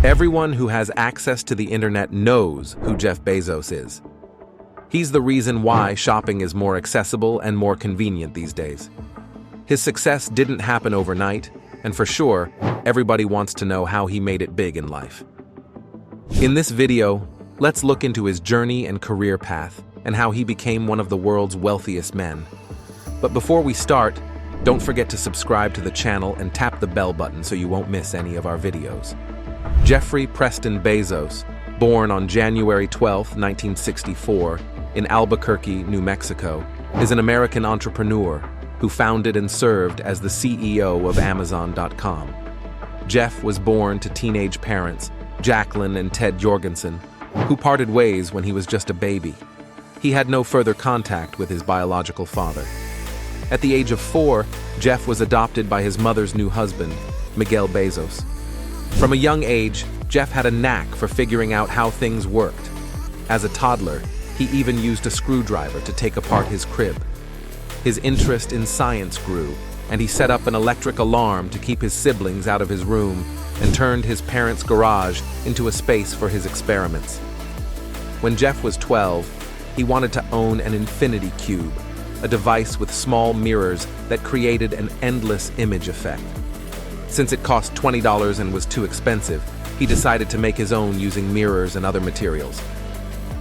Everyone who has access to the internet knows who Jeff Bezos is. He's the reason why shopping is more accessible and more convenient these days. His success didn't happen overnight, and for sure, everybody wants to know how he made it big in life. In this video, let's look into his journey and career path and how he became one of the world's wealthiest men. But before we start, don't forget to subscribe to the channel and tap the bell button so you won't miss any of our videos. Jeffrey Preston Bezos, born on January 12, 1964, in Albuquerque, New Mexico, is an American entrepreneur who founded and served as the CEO of Amazon.com. Jeff was born to teenage parents, Jacqueline and Ted Jorgensen, who parted ways when he was just a baby. He had no further contact with his biological father. At the age of 4, Jeff was adopted by his mother's new husband, Miguel Bezos. From a young age, Jeff had a knack for figuring out how things worked. As a toddler, he even used a screwdriver to take apart his crib. His interest in science grew, and he set up an electric alarm to keep his siblings out of his room and turned his parents' garage into a space for his experiments. When Jeff was 12, he wanted to own an infinity cube, a device with small mirrors that created an endless image effect. Since it cost $20 and was too expensive, he decided to make his own using mirrors and other materials.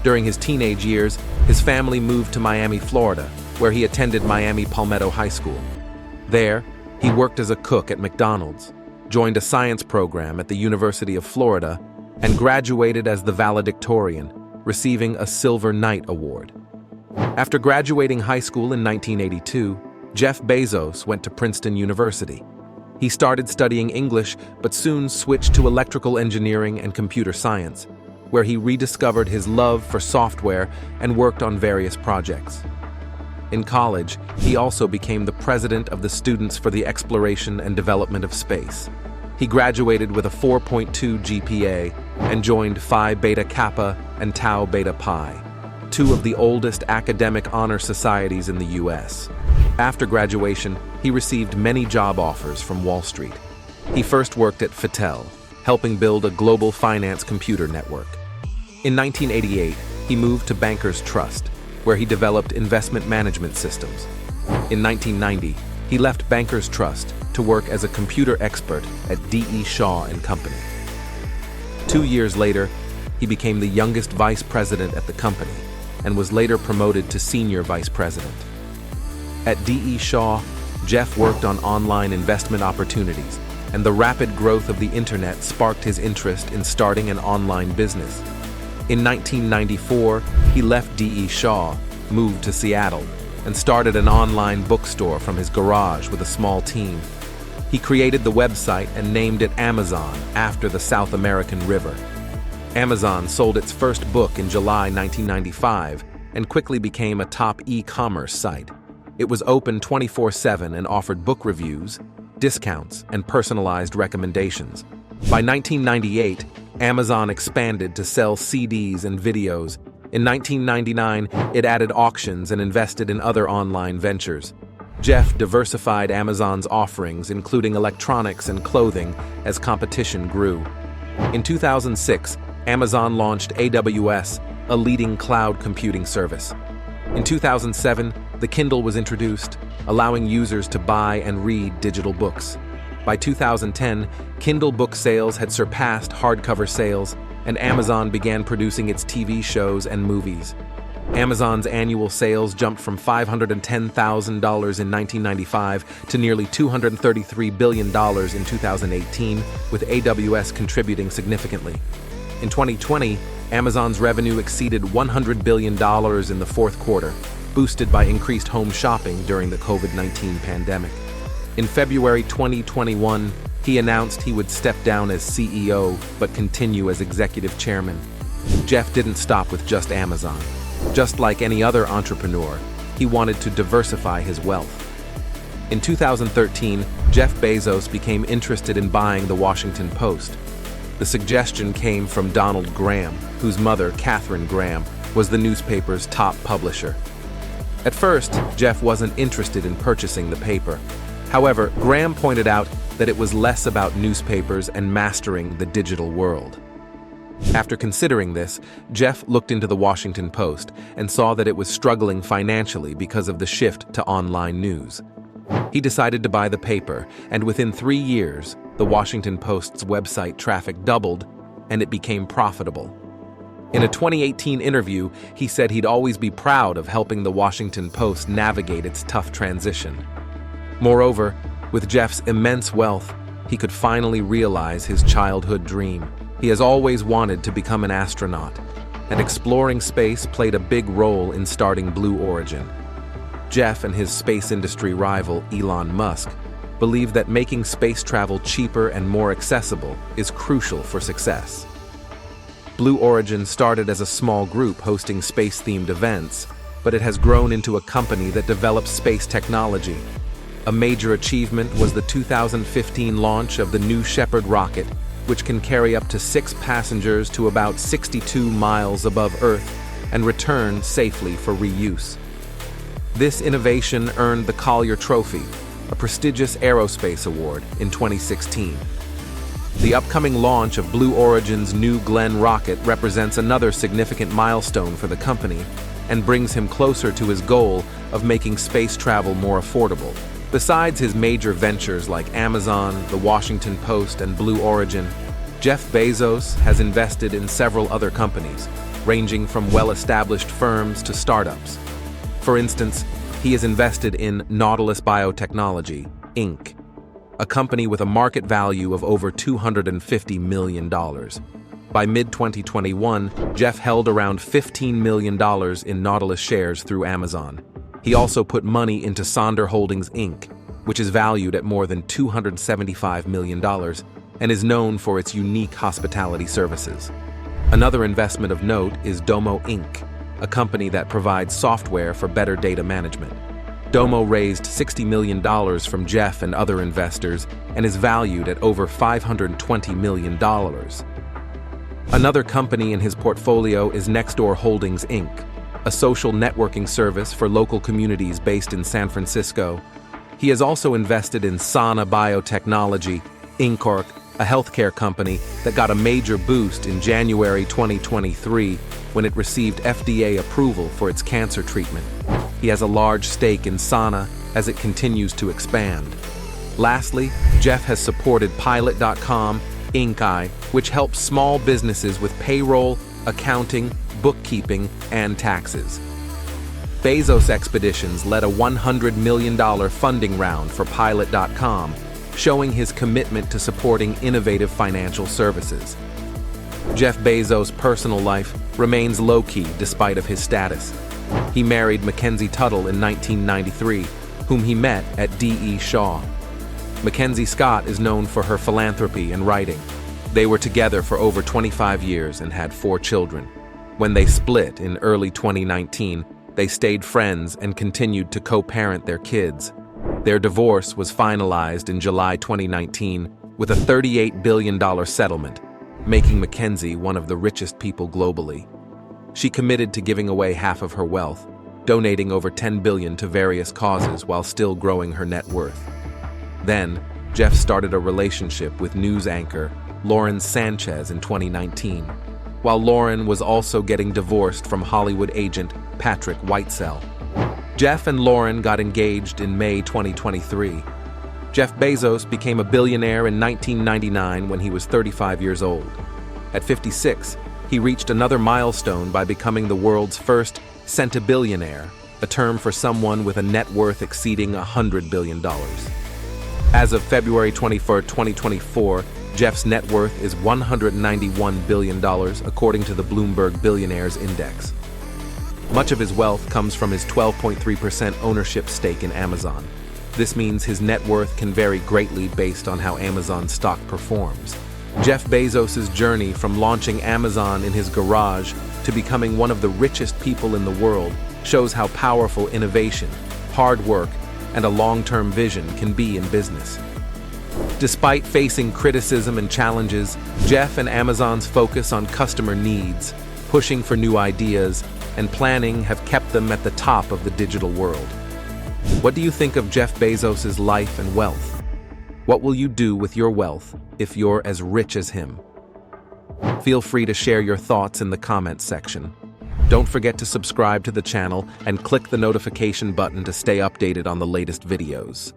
During his teenage years, his family moved to Miami, Florida, where he attended Miami Palmetto High School. There, he worked as a cook at McDonald's, joined a science program at the University of Florida, and graduated as the valedictorian, receiving a Silver Knight Award. After graduating high school in 1982, Jeff Bezos went to Princeton University. He started studying English, but soon switched to electrical engineering and computer science, where he rediscovered his love for software and worked on various projects. In college, he also became the president of the Students for the Exploration and Development of Space. He graduated with a 4.2 GPA and joined Phi Beta Kappa and Tau Beta Pi, two of the oldest academic honor societies in the U.S. After graduation, he received many job offers from Wall Street. He first worked at Fattel, helping build a global finance computer network. In 1988, he moved to Bankers Trust, where he developed investment management systems. In 1990, he left Bankers Trust to work as a computer expert at D.E. Shaw and Company. 2 years later, he became the youngest vice president at the company and was later promoted to senior vice president. At D.E. Shaw, Jeff worked on online investment opportunities, and the rapid growth of the internet sparked his interest in starting an online business. In 1994, he left D.E. Shaw, moved to Seattle, and started an online bookstore from his garage with a small team. He created the website and named it Amazon after the South American river. Amazon sold its first book in July 1995 and quickly became a top e-commerce site. It was open 24/7 and offered book reviews, discounts, and personalized recommendations. By 1998, Amazon expanded to sell CDs and videos. In 1999, it added auctions and invested in other online ventures. Jeff diversified Amazon's offerings, including electronics and clothing, as competition grew. In 2006, Amazon launched AWS, a leading cloud computing service. In 2007, the Kindle was introduced, allowing users to buy and read digital books. By 2010, Kindle book sales had surpassed hardcover sales, and Amazon began producing its TV shows and movies. Amazon's annual sales jumped from $510,000 in 1995 to nearly $233 billion in 2018, with AWS contributing significantly. In 2020, Amazon's revenue exceeded $100 billion in the fourth quarter, boosted by increased home shopping during the COVID-19 pandemic. In February 2021, he announced he would step down as CEO but continue as executive chairman. Jeff didn't stop with just Amazon. Just like any other entrepreneur, he wanted to diversify his wealth. In 2013, Jeff Bezos became interested in buying the Washington Post. The suggestion came from Donald Graham, whose mother, Catherine Graham, was the newspaper's top publisher. At first, Jeff wasn't interested in purchasing the paper. However, Graham pointed out that it was less about newspapers and mastering the digital world. After considering this, Jeff looked into the Washington Post and saw that it was struggling financially because of the shift to online news. He decided to buy the paper, and within 3 years, the Washington Post's website traffic doubled, and it became profitable. In a 2018 interview, he said he'd always be proud of helping the Washington Post navigate its tough transition. Moreover, with Jeff's immense wealth, he could finally realize his childhood dream. He has always wanted to become an astronaut, and exploring space played a big role in starting Blue Origin. Jeff and his space industry rival, Elon Musk, believe that making space travel cheaper and more accessible is crucial for success. Blue Origin started as a small group hosting space-themed events, but it has grown into a company that develops space technology. A major achievement was the 2015 launch of the New Shepard rocket, which can carry up to 6 passengers to about 62 miles above Earth and return safely for reuse. This innovation earned the Collier Trophy, a prestigious aerospace award, in 2016. The upcoming launch of Blue Origin's New Glenn rocket represents another significant milestone for the company and brings him closer to his goal of making space travel more affordable. Besides his major ventures like Amazon, the Washington Post, and Blue Origin, Jeff Bezos has invested in several other companies, ranging from well-established firms to startups. For instance, he has invested in Nautilus Biotechnology, Inc., a company with a market value of over $250 million. By mid-2021, Jeff held around $15 million in Nautilus shares through Amazon. He also put money into Sonder Holdings, Inc., which is valued at more than $275 million and is known for its unique hospitality services. Another investment of note is Domo, Inc., a company that provides software for better data management. Domo raised $60 million from Jeff and other investors and is valued at over $520 million. Another company in his portfolio is Nextdoor Holdings, Inc., a social networking service for local communities based in San Francisco. He has also invested in Sana Biotechnology, Inc., a healthcare company that got a major boost in January 2023 when it received FDA approval for its cancer treatment. He has a large stake in Sana as it continues to expand. Lastly, Jeff has supported Pilot.com, Inc., which helps small businesses with payroll, accounting, bookkeeping, and taxes. Bezos Expeditions led a $100 million funding round for Pilot.com, showing his commitment to supporting innovative financial services. Jeff Bezos' personal life remains low-key despite of his status. He married Mackenzie Tuttle in 1993, whom he met at D.E. Shaw. Mackenzie Scott is known for her philanthropy and writing. They were together for over 25 years and had 4 children. When they split in early 2019, they stayed friends and continued to co-parent their kids. Their divorce was finalized in July 2019 with a $38 billion settlement, making Mackenzie one of the richest people globally. She committed to giving away half of her wealth, donating over $10 billion to various causes while still growing her net worth. Then, Jeff started a relationship with news anchor Lauren Sanchez in 2019, while Lauren was also getting divorced from Hollywood agent Patrick Whitesell. Jeff and Lauren got engaged in May 2023. Jeff Bezos became a billionaire in 1999 when he was 35 years old. At 56, he reached another milestone by becoming the world's first centibillionaire, a term for someone with a net worth exceeding $100 billion. As of February 21, 2024, Jeff's net worth is $191 billion, according to the Bloomberg Billionaires Index. Much of his wealth comes from his 12.3% ownership stake in Amazon. This means his net worth can vary greatly based on how Amazon stock performs. Jeff Bezos' journey from launching Amazon in his garage to becoming one of the richest people in the world shows how powerful innovation, hard work, and a long-term vision can be in business. Despite facing criticism and challenges, Jeff and Amazon's focus on customer needs, pushing for new ideas, and planning have kept them at the top of the digital world. What do you think of Jeff Bezos' life and wealth? What will you do with your wealth if you're as rich as him? Feel free to share your thoughts in the comments section. Don't forget to subscribe to the channel and click the notification button to stay updated on the latest videos.